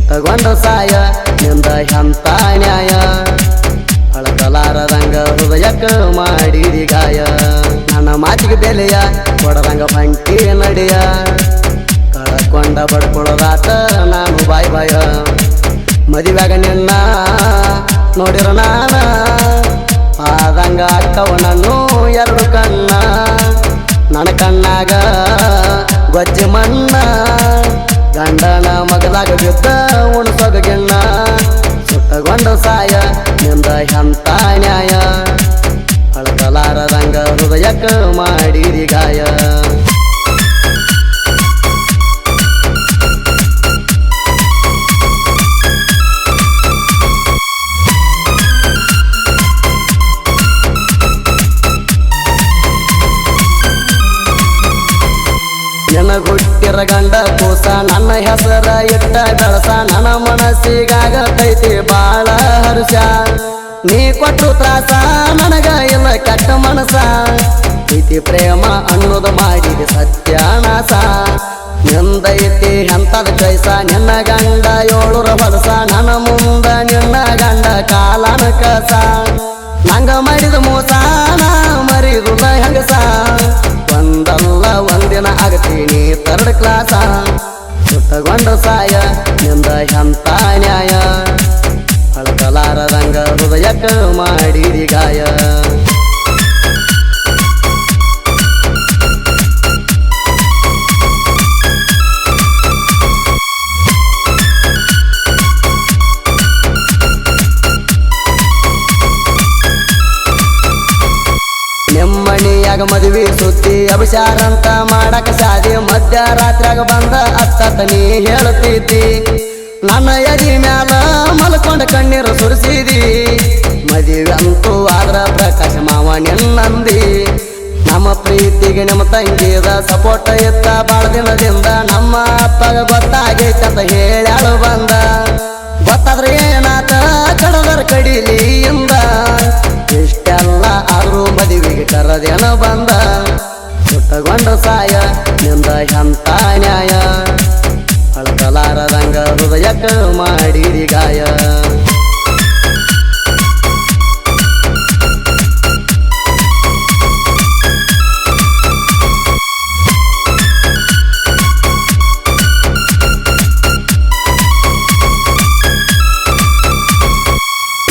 ಸುಟ್ಟಗೊಂಡ ಸಾಯ ನಿಂದ ಎಂತ ನ್ಯಾಯ ಅಳಕಲಾರದಂಗ ಹೃದಯಕ್ಕ ಮಾಡಿದಿ ಗಾಯ ನನ್ನ ಮಾತಿಗೆ ಬೆಲೆಯ ಕೊಡದಂಗ ಬಂಟಿ ನಡೆಯ ಕಳಕೊಂಡ ಬಡ್ಕೊಳ್ಳೋದಾತ ನಾನು ಬಾಯ್ ಬಾಯ ಮದುವೆಗ ನಿನ್ನ ನೋಡಿರ ನಾನ ಆದಂಗ ಅಕ್ಕವ ನನ್ನು ಎರಡು ಕಣ್ಣ ನನ್ನ ಕಣ್ಣಾಗ ಗೊಜ್ಜಿ ಮಣ್ಣ ಗಂಡನ ಮಗಲಾಗ ಬಿದ್ದ ಉಣಸೋಗ ಗಿಣ್ಣ ಸುಟ್ಟಗೊಂಡ ಸಾಯ ನಿಂದ ಎಂತ ನ್ಯಾಯ ಅಳಕಲಾರದಂಗ ಹೃದಯಕ್ಕ ಮಾಡಿದಿ ಗಾಯ ಹುಟ್ಟಿರ ಗಂಡ ಕೂಸ ನನ್ನ ಹೆಸರ ಇಟ್ಟ ಗಳಸ ನನ್ನ ಮನಸ್ಸಿಗಾಗತೈತಿ ಬಾಳ ಹರ್ಷ ನೀ ಕೊಟ್ಟು ತ್ರಾಸ ನನಗ ಇಲ್ಲ ಕೆಟ್ಟ ಮನಸ ಪ್ರೀತಿ ಪ್ರೇಮ ಅನ್ನೋದು ಮಾಡಿದೆ ಸತ್ಯಾನಾಸ ನಿಂದೈತಿ ಎಂತದ ಕೈಸ ನಿನ್ನ ಗಂಡ 7 ವರ್ಷ ನನ್ನ ಮುಂದ ನಿನ್ನ ಗಂಡ ಕಾಲನ ಕಸ ನಂಗ ಮಾಡಿದ ಮೋಸ ನಾ ಮರಿದುಲ್ಲ ಹೆಂಗಸ ಒಂದಲ್ಲ ಒಂದಿನ ಆಗತೀನಿ 3rd ಕ್ಲಾಸ ಸುಟ್ಟಗೊಂಡ ಸಾಯ ನಿಂದ ಎಂತ ನ್ಯಾಯ ಅಳಕಲಾರದಂಗ ಹೃದಯಕ್ಕ ಮಾಡಿದಿ ಗಾಯ ನಿಮ್ಮಣಿಯಾಗ ಮದುವೆ ಸುತ್ತಿ ಅಭಿಷಾರ ಅಂತ ಮಾಡಕ ಸಾದಿ ಮಧ್ಯರಾತ್ರಿಯಾಗ ಬಂದ ಅತ್ತ ನೀ ಹೇಳುತ್ತಿದ್ದಿ ನನ್ನ ಎದಿ ಮ್ಯಾಲ ಮಲ್ಕೊಂಡ ಕಣ್ಣೀರು ಸುರಿಸಿದಿ ಮದುವೆ ಅಂತೂ ಆದ್ರ ಪ್ರಕಾಶ ಮಾವ ನಿನ್ನಂದಿ ನಮ್ಮ ಪ್ರೀತಿಗೆ ನಿಮ್ಮ ತಂಗಿದ ಸಪೋರ್ಟ್ ಇತ್ತ ಬಾಳ ದಿನದಿಂದ ನಮ್ಮ ಅಪ್ಪಗ ಗೊತ್ತಾಗೈತೆ ಅಂತ ಹೇಳ್ಯಾಳು ಬಂದ ಗೊತ್ತಾದ್ರೆ ಏನಾತ ಕಡದರ ಕಡಿಲಿಯಿಂದ ಇಷ್ಟೆಲ್ಲ ಆದ್ರೂ ಮದುವೆಗೆ ಕರದೇನ ಬಂದ ಸುಟ್ಟಗೊಂಡ ಸಾಯ ನಿಂದ ಎಂತ ನ್ಯಾಯ ಅಳಕಲಾರದಂಗ ಹೃದಯಕ್ಕ ಮಾಡಿದಿ ಗಾಯ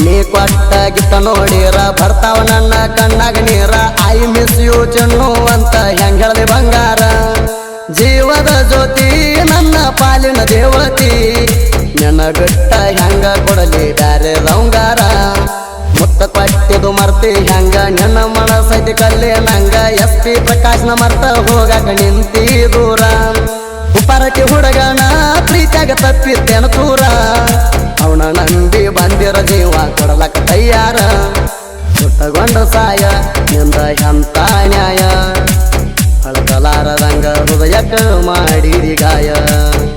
ನೀ ಕೊಟ್ಟ ಗಿತ್ತ ನೋಡಿರ ಬರ್ತಾವ ನನ್ನ ಕಣ್ಣಾಗ ನೀರ ಐ ಮಿಸ್ ಯು ಚೆನ್ನು ಅಂತ ಹೆಂಗ ಹೇಳ್ದೆ ಬಂಗಾರ ಜೀವದ ಜ್ಯೋತಿ ನನ್ನ ಪಾಲಿನ ದೇವತಿ ನನ್ನ ಬಿಟ್ಟ ಹೆಂಗ ಕೊಡಲಿ ಬ್ಯಾರೆ ರೌಂಗಾರ ಮುತ್ತ ಕೊಟ್ಟಿದು ಮರ್ತಿ ಹೆಂಗ ನಿನ್ನ ಮನಸೈತಿ ಕಲ್ಲಿ ನಂಗ SP ಪ್ರಕಾಶ್ನ ಮರ್ತ ಹೋಗಾಕ ನಿಂತಿ ದೂರ ಉಪರಟಿ ಹುಡುಗನ ಪ್ರೀತಿಯಾಗ ತಪ್ಪಿತ್ತೇನ ತೂರ ಅವನ ನಂಬಿ ಬಂದಿರ ಜೀವ ಕೊಡಲಕ್ಕ ತಯ್ಯಾರ ಸುಟ್ಟಗೊಂಡ ಸಾಯ ನಿಂದ ಎಂತ ನ್ಯಾಯ ಅಳಕಲಾರದಂಗ ಹೃದಯಕ್ಕ ಮಾಡಿದಿ ಗಾಯ